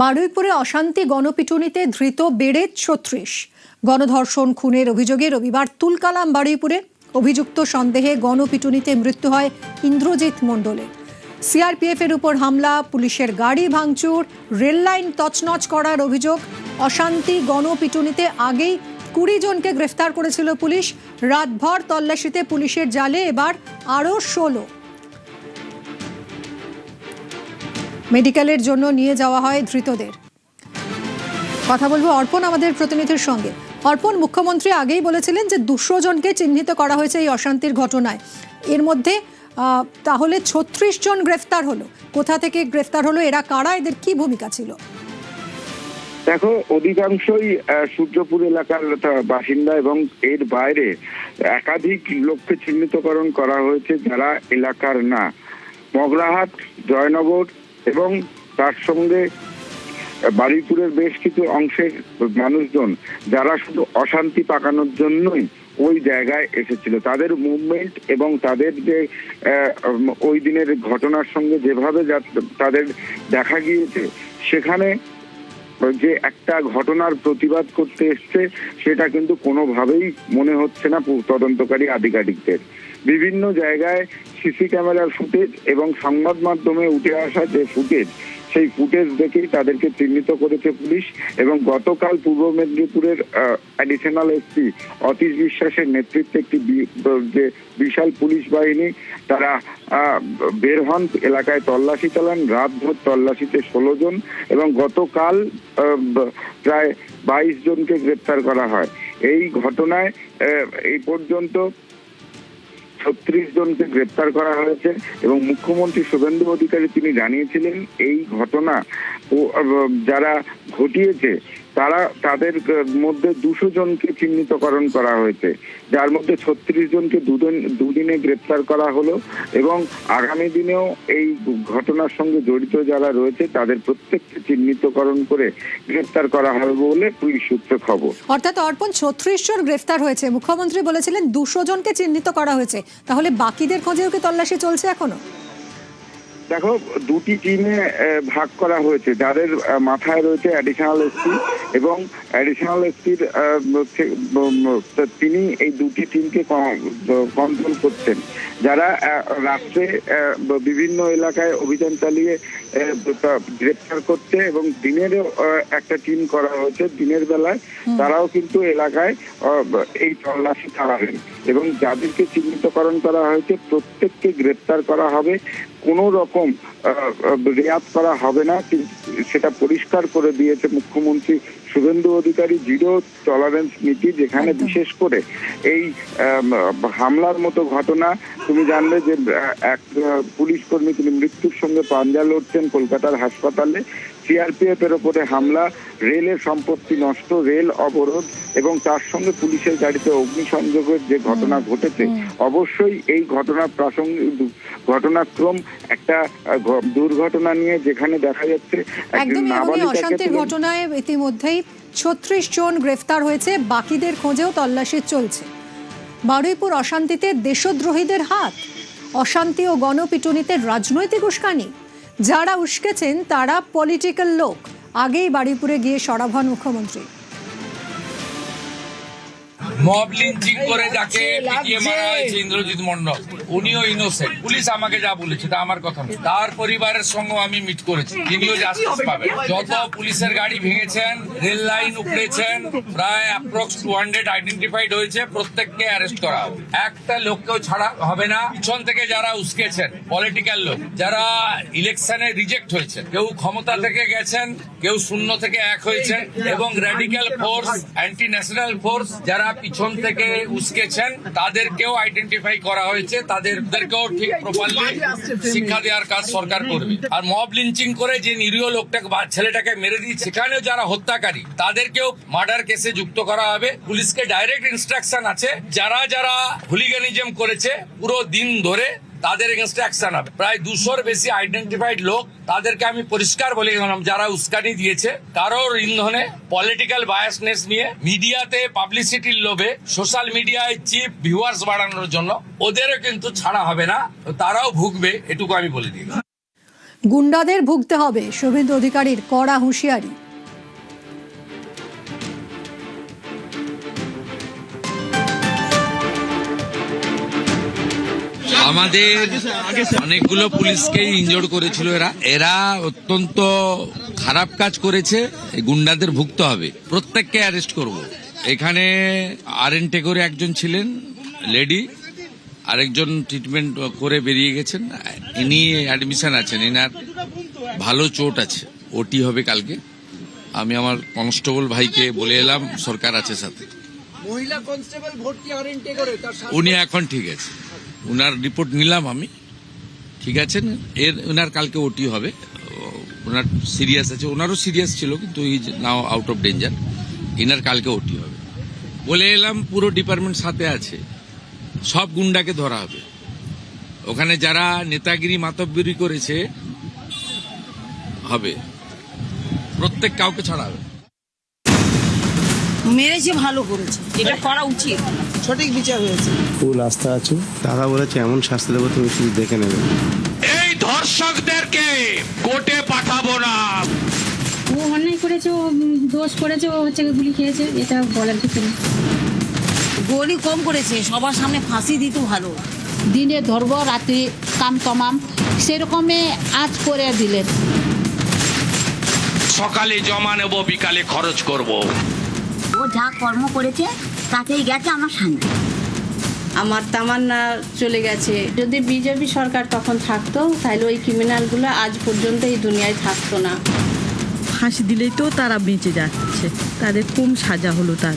বারুইপুরে অশান্তি গণপিটুনিতে ধৃত বেড়ে ৩৬। গণধর্ষণ খুনের অভিযোগে রবিবার তুলকালাম বারুইপুরে। অভিযুক্ত সন্দেহে গণপিটুনিতে মৃত্যু হয় ইন্দ্রজিৎ মণ্ডলের। সিআরপিএফ এর উপর হামলা, পুলিশের গাড়ি ভাঙচুর, রেল লাইন তছনছ করার অভিযোগ। অশান্তি গণপিটুনিতে আগেই ২০ জনকে গ্রেফতার করেছিল পুলিশ। রাতভর তল্লাশিতে পুলিশের জালে এবার আরও ১৬। মেডিকেলের জন্য নিয়ে যাওয়া হয় ধৃতদের। কথা বলবো অর্পণ আমাদের প্রতিনিধির সঙ্গে। অর্পণ, মুখ্যমন্ত্রী আগেই বলেছিলেন যে ২০০ জনকে চিহ্নিত করা হয়েছে এই অশান্তির ঘটনায়। এর মধ্যে তাহলে ৩৬ জন গ্রেফতার হলো। কোথা থেকে গ্রেফতার হলো, এরা কারা, এদের কি ভূমিকা ছিল? দেখো, অধিকাংশই সূর্যপুর এলাকার বাসিন্দা এবং এর বাইরে একাধিক লোককে চিহ্নিতকরণ করা হয়েছে যারা এলাকার না। মগরাহাট, জয়নগর এবং তার সঙ্গে বারুইপুরের বেশ কিছু অংশের মানুষজন যারা শুধু অশান্তি পাকানোর জন্যই ওই জায়গায় এসেছিল, তাদের মুভমেন্ট এবং তাদের যে ওই দিনের ঘটনার সঙ্গে যেভাবে তাদের দেখা গিয়েছে, সেখানে যে একটা ঘটনার প্রতিবাদ করতে এসছে সেটা কিন্তু কোনোভাবেই মনে হচ্ছে না তদন্তকারী আধিকারিকদের। বিভিন্ন জায়গায় সিসি ক্যামেরার ফুটেজ এবং সংবাদ মাধ্যমে উঠে আসা যে ফুটেজ, সেই ফুটেজ দেখেই তাদেরকে চিহ্নিত করেছে পুলিশ। এবং গতকাল পূর্ব মেদিনীপুরের অ্যাডিশনাল এসপি অতীশ বিশ্বাসের নেতৃত্বে একটি যে বিশাল পুলিশ বাহিনী, তারা বের হন, এলাকায় তল্লাশি চালান। রাতভর তল্লাশিতে ১৬ জন এবং গতকাল প্রায় ২২ জনকে গ্রেপ্তার করা হয়। এই ঘটনায় এই পর্যন্ত ৩৬ জনকে গ্রেপ্তার করা হয়েছে এবং মুখ্যমন্ত্রী শুভেন্দু অধিকারী তিনি জানিয়েছিলেন এই ঘটনা যারা ঘটিয়েছে তাদের মধ্যে ২০০ জনকে চিহ্নিতকরণ করা হয়েছে, যার মধ্যে ৩৬ জনকে দুদিনে গ্রেপ্তার করা হলো এবং আগামী দিনেও এই ঘটনার সঙ্গে জড়িত যারা রয়েছে তাদের প্রত্যেককে চিহ্নিতকরণ করে গ্রেপ্তার করা হবে বলে পুলিশ সূত্রে খবর। অর্থাৎ অর্পণ, ৩৬ জন গ্রেফতার হয়েছে, মুখ্যমন্ত্রী বলেছিলেন ২০০ জনকে চিহ্নিত করা হয়েছে, তাহলে বাকিদের খোঁজেও কি তল্লাশি চলছে এখনো? দেখো, দুটি টিমে ভাগ করা হয়েছে, যাদের মাথায় রয়েছে অ্যাডিশনাল এসপি এবং অ্যাডিশনাল এসপির তিনি এই দুটি টিমকে কন্ট্রোল করছেন, যারা রাত্রে বিভিন্ন এলাকায় অভিযান চালিয়ে গ্রেপ্তার করছে এবং দিনেরও একটা টিম করা হয়েছে। দিনের বেলায় তারাও কিন্তু এলাকায় এই তল্লাশি চালাবেন এবং যাদেরকে চিহ্নিতকরণ করা হয়েছে প্রত্যেককে গ্রেপ্তার করা হবে, কোনো রকম রেয়াত করা হবে না। সেটা পরিষ্কার করে দিয়েছে মুখ্যমন্ত্রী শুভেন্দু অধিকারী। জিরো টলারেন্স নীতি, যেখানে বিশেষ করে এই হামলার মতো ঘটনা, তুমি জানলে যে এক পুলিশ কর্মী তিনি মৃত্যুর সঙ্গে পাঞ্জা লড়ছেন কলকাতার হাসপাতালে। সিআরপিএফ এর উপরে হামলা, রেলের সম্পত্তি নষ্ট, রেল অবরোধ এবং তার সঙ্গে পুলিশের গাড়িতে অগ্নিসংযোগের যে ঘটনা ঘটেছে, অবশ্যই এই ঘটনাক্রম একটা দুর্ঘটনা নিয়ে, যেখানে দেখা যাচ্ছে অশান্তির ঘটনায় ইতিমধ্যেই ৩৬ জন গ্রেফতার হয়েছে, বাকিদের খোঁজেও তল্লাশি চলছে। বারুইপুর অশান্তিতে দেশদ্রোহীদের হাত, অশান্তি ও গণপিটুনিতে রাজনৈতিক উস্কানি, যারা উস্কেছেন তারা পলিটিক্যাল লোক। আগেই বারুইপুরে গিয়ে সরব হন মুখ্যমন্ত্রী। মব লিঞ্চিং করে যাকে পিটিয়ে মারা হয়েছে ইন্দ্রজিৎ মণ্ডল, উনিও ইনোসেন্ট। পুলিশ আমাকে যা বলেছে তা আমার কথা নয়, তার পরিবারের সঙ্গে আমি মিট করেছি, তিনিও জাস্টিস পাবেন। যত পুলিশের গাড়ি ভেঙেছেন, রেল লাইন উপড়েছেন, প্রায় অ্যাপ্রক্স 200 আইডেন্টিফাইড হয়েছে, প্রত্যেককে অ্যারেস্ট করা হবে। একটা লোককেও ছাড়া হবে না। পিছন থেকে যারা উস্কেছেন পলিটিক্যাল লোক, যারা ইলেকশনে রিজেক্ট হয়েছে, কেউ ক্ষমতা থেকে গেছেন, কেউ শূন্য থেকে এক হয়েছেন, এবং radical force, anti national force যারা পিছন থেকে উস্কেছেন তাদেরকেও আইডেন্টিফাই করা হয়েছে, তাদেরকেও ঠিক প্রপারলি শিক্ষা দেওয়ার কাজ সরকার করবে। আর মব লিঞ্চিং করে যে নিরীহ লোকটাকে বা ছেলেটাকে মেরে দিয়েছে, সেখানেও যারা হত্যাকারী তাদেরকেও মার্ডার কেসে যুক্ত করা হবে। পুলিশকে ডাইরেক্ট ইনস্ট্রাকশন আছে, যারা যারা হুলিগানিজম করেছে পুরো দিন ধরে তাদের এগেনস্টে অ্যাকশন হবে। প্রায় 200-র বেশি আইডেন্টিফাইড লোক, তাদেরকে আমি পরিষ্কার বলে গেলাম যারা উস্কানি দিয়েছে, কারোর ইন্ধনে পলিটিক্যাল বায়াসনেস নিয়ে মিডিয়াতে পাবলিসিটির লোভে সোশ্যাল মিডিয়ায় চিপ ভিউয়ার্স বাড়ানোর জন্য ওদেরও কিন্তু ছাড়া হবে না, তারাও ভুগবে, এটুকু আমি বলে দিই। গুন্ডাদের ভুগতে হবে, শুভেন্দু অধিকারীর কড়া হুঁশিয়ারি। আমাদের অনেকগুলো পুলিশকেই ইনজোর্ড করেছিল এরা অত্যন্ত খারাপ কাজ করেছে। এই গুন্ডাদের ভুগতে হবে, প্রত্যেককে অ্যারেস্ট করব। এখানে আরএনটে করে একজন ছিলেন লেডি, আরেকজন ট্রিটমেন্ট করে বেরিয়ে গেছেন, ইনি অ্যাডমিশন আছেন, এনার ভালো চোট আছে, ওটি হবে কালকে। আমি আমার কনস্টেবল ভাইকে বলে এলাম, সরকার আছে সাথে। মহিলা কনস্টেবল ভর্তি আরএনটে করে তার উনি এখন ঠিক আছে, উনার রিপোর্ট নিলাম আমি, ঠিক আছেন। উনার কালকে ওটি হবে, ওনার সিরিয়াস আছে, ওনারও সিরিয়াস ছিল কিন্তু is now out of danger. এনার কালকে ওটি হবে বলে এলাম। পুরো ডিপার্টমেন্ট সাথে আছে, সব গুন্ডাকে ধরা হবে। ওখানে যারা নেতাগিরি মাতব্বরি করেছে হবে, প্রত্যেক কাউকে ছাড়া হবে। মেরেছে, ভালো করেছে, এটা করা উচিত, সঠিক বিচার হয়েছে। ফুল আস্থা আছে। দাদা বলেছে এমন শাস্তি দেবো তুমি শুধু দেখে নেবে। এই ধর্ষকদেরকে কোর্টে পাঠাবো না। ও অন্যায় করেছে, ও দোষ করেছে, ও হচ্ছে গুলি খেয়েছে, এটা বলার কিছু নেই। গলি কম করেছে, সবার সামনে ফাঁসি দিত ভালো। দিনে ধরব, রাত্রি কাম তমাম, সেরকমই আজ করে দিলেন। সকালে জমা নেব, বিকালে খরচ করব। ও যা কর্ম করেছে তাতেই গেছে আমার সামনে। আমার তামান্না চলে গেছে। যদি বিজেপি সরকার তখন থাকতো তাহলে ওই ক্রিমিনালগুলো আজ পর্যন্ত এই দুনিয়ায় থাকতো না। ফাঁসি দিলেই তো তারা বেঁচে যাচ্ছে, তাদের কম সাজা হলো তার।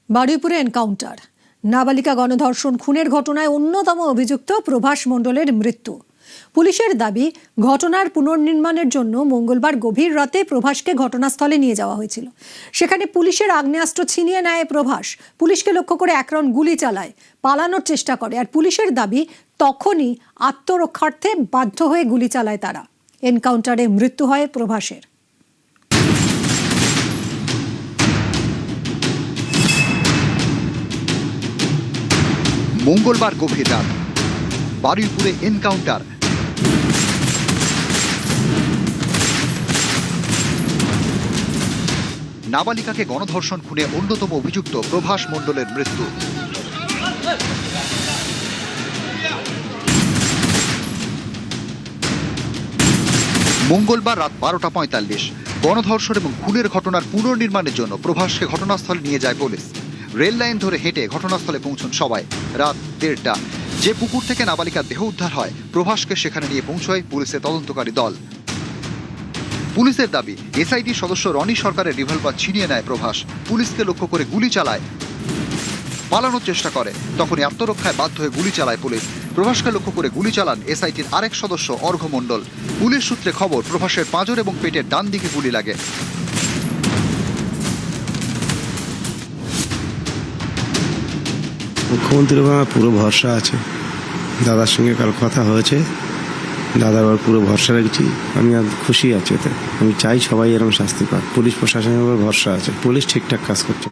বারুইপুরে এনকাউন্টার, নাবালিকা গণধর্ষণ খুনের ঘটনায় অন্যতম অভিযুক্ত প্রভাস মণ্ডলের মৃত্যু। পুলিশের দাবি, ঘটনার পুনর্নির্মাণের জন্য মঙ্গলবার গভীর রাতে প্রভাসকে ঘটনাস্থলে নিয়ে যাওয়া হয়েছিল। সেখানে পুলিশের আগ্নেয়াস্ত্র ছিনিয়ে নেয় প্রভাস, পুলিশকে লক্ষ্য করে এক রাউন্ড গুলি চালায়, পালানোর চেষ্টা করে। আর পুলিশের দাবি, তখনই আত্মরক্ষার্থে বাধ্য হয়ে গুলি চালায় তারা। এনকাউন্টারে মৃত্যু হয় প্রভাসের। মঙ্গলবার গভীর রাত, বারুইপুরে এনকাউন্টার। নাবালিকাকে গণধর্ষণ খুনে অন্যতম অভিযুক্ত প্রভাস মণ্ডলের মৃত্যু। মঙ্গলবার রাত 12:45 গণধর্ষণ এবং খুনের ঘটনার পুনর্নির্মাণের জন্য প্রভাসকে ঘটনাস্থলে নিয়ে যায় পুলিশ। রেল লাইন ধরে হেঁটে ঘটনাস্থলে পৌঁছন সবাই। রাত 1:30 যে পুকুর থেকে নাবালিকার দেহ উদ্ধার হয়, প্রভাসকে সেখানে নিয়ে পৌঁছয় পুলিশের তদন্তকারী দল। পুলিশের দাবি, এসআইটি সদস্য রনি সরকারের রিভলভার ছিনিয়ে নেয় প্রভাস, পুলিশকে লক্ষ্য করে গুলি চালায়, পালানোর চেষ্টা করে। তখনই আত্মরক্ষায় বাধ্য হয়ে গুলি চালায় পুলিশ। প্রভাসকে লক্ষ্য করে গুলি চালান এসআইটির আরেক সদস্য অর্ঘ্য মণ্ডল। পুলিশ সূত্রে খবর, প্রভাসের পাঁজর এবং পেটের ডান দিকে গুলি লাগে। মুখ্যমন্ত্রীর উপর আমার পুরো ভরসা আছে। দাদার সঙ্গে কাল কথা হয়েছে, দাদার উপর পুরো ভরসা রেখেছি। আমি আর খুশি আছি এতে। আমি চাই সবাই এরকম শাস্তি পাক। পুলিশ প্রশাসনের উপর ভরসা আছে, পুলিশ ঠিকঠাক কাজ করছে।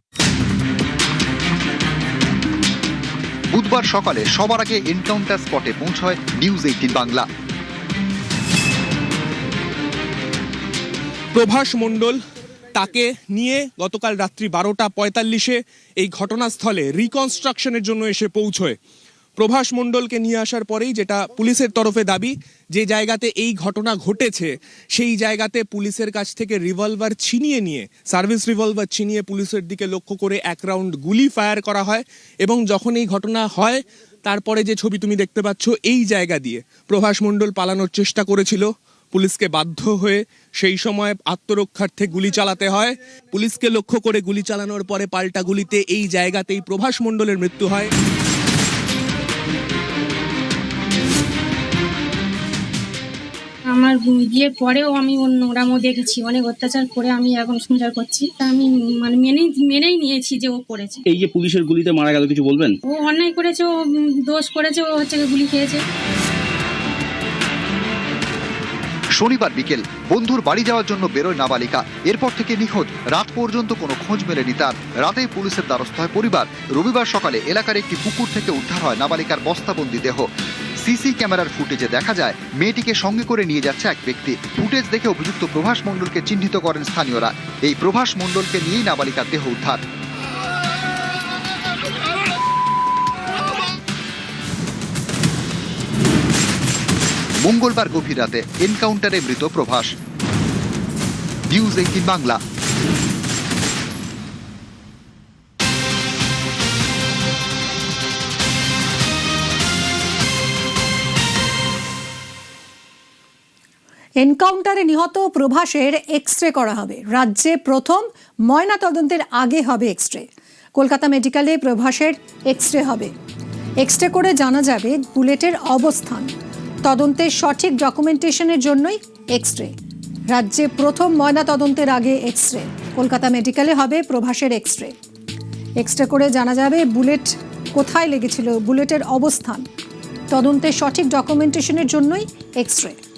বুধবার সকালে সবার আগে এনকাউন্টার স্পটে পৌঁছয় নিউজ 18 বাংলা। প্রভাস মণ্ডল, তাকে নিয়ে গতকাল রাত্রি 12:45 এই ঘটনাস্থলে রিকনস্ট্রাকশনের জন্য এসে পৌঁছয়। প্রভাস মণ্ডলকে নিয়ে আসার পরেই যেটা পুলিশের তরফে দাবি, যে জায়গাতে এই ঘটনা ঘটেছে সেই জায়গাতে পুলিশের কাছ থেকে রিভলভার ছিনিয়ে নিয়ে, সার্ভিস রিভলভার ছিনিয়ে পুলিশের দিকে লক্ষ্য করে এক রাউন্ড গুলি ফায়ার করা হয়। এবং যখন এই ঘটনা হয়, তারপরে যে ছবি তুমি দেখতে পাচ্ছ, এই জায়গা দিয়ে প্রভাস মণ্ডল পালানোর চেষ্টা করেছিল, পুলিশকে বাধ্য হয়ে সেই সময় আত্মরক্ষার্থে গুলি চালাতে হয়। পুলিশকে লক্ষ্য করে গুলি চালানোর পরে পাল্টা গুলিতে এই জায়গাতেই প্রভাস মণ্ডলের মৃত্যু হয়। আমার বিয়ের পরেও আমি নোংরামও দেখেছি, অনেক অত্যাচার করে আমি এখন সংসার করছি। তা আমি মানে মেনেই নিয়েছি যে ও করেছে। এই যে পুলিশের গুলিতে মারা গেল, কিছু বলবেন? ও অন্যায় করেছে, ও দোষ করেছে, ও হচ্ছে গুলি খেয়েছে। শনিবার বিকেল বন্ধুর বাড়ি যাওয়ার জন্য বেরোয় নাবালিকা। এরপর থেকে নিখোঁজ, রাত পর্যন্ত কোনো খোঁজ মেলেনি তার। রাতেই পুলিশের দ্বারস্থ হয় পরিবার। রবিবার সকালে এলাকার একটি পুকুর থেকে উদ্ধার হয় নাবালিকার বস্তাবন্দি দেহ। সিসি ক্যামেরার ফুটেজে দেখা যায় মেয়েটিকে সঙ্গে করে নিয়ে যাচ্ছে এক ব্যক্তি। ফুটেজ দেখে অভিযুক্ত প্রভাস মণ্ডলকে চিহ্নিত করেন স্থানীয়রা। এই প্রভাস মণ্ডলকে নিয়েই নাবালিকার দেহ উদ্ধার। মঙ্গলবার গভীর রাতে এনকাউন্টারে মৃত প্রভাস। নিউজ 18 বাংলা। এনকাউন্টারে নিহত প্রভাসের এক্সরে করা হবে। রাজ্যে প্রথম ময়না তদন্তের আগে হবে এক্সরে। কলকাতা মেডিকেলে প্রভাসের এক্সরে হবে। এক্সরে করে জানা যাবে বুলেটের অবস্থান। তদন্তের সঠিক ডকুমেন্টেশনের জন্যই এক্সরে। রাজ্যে প্রথম ময়না তদন্তের আগে এক্সরে। কলকাতা মেডিকেলে হবে প্রভাসের এক্সরে। এক্সরে করে জানা যাবে বুলেট কোথায় লেগেছিল, বুলেটের অবস্থান। তদন্তের সঠিক ডকুমেন্টেশনের জন্যই এক্সরে।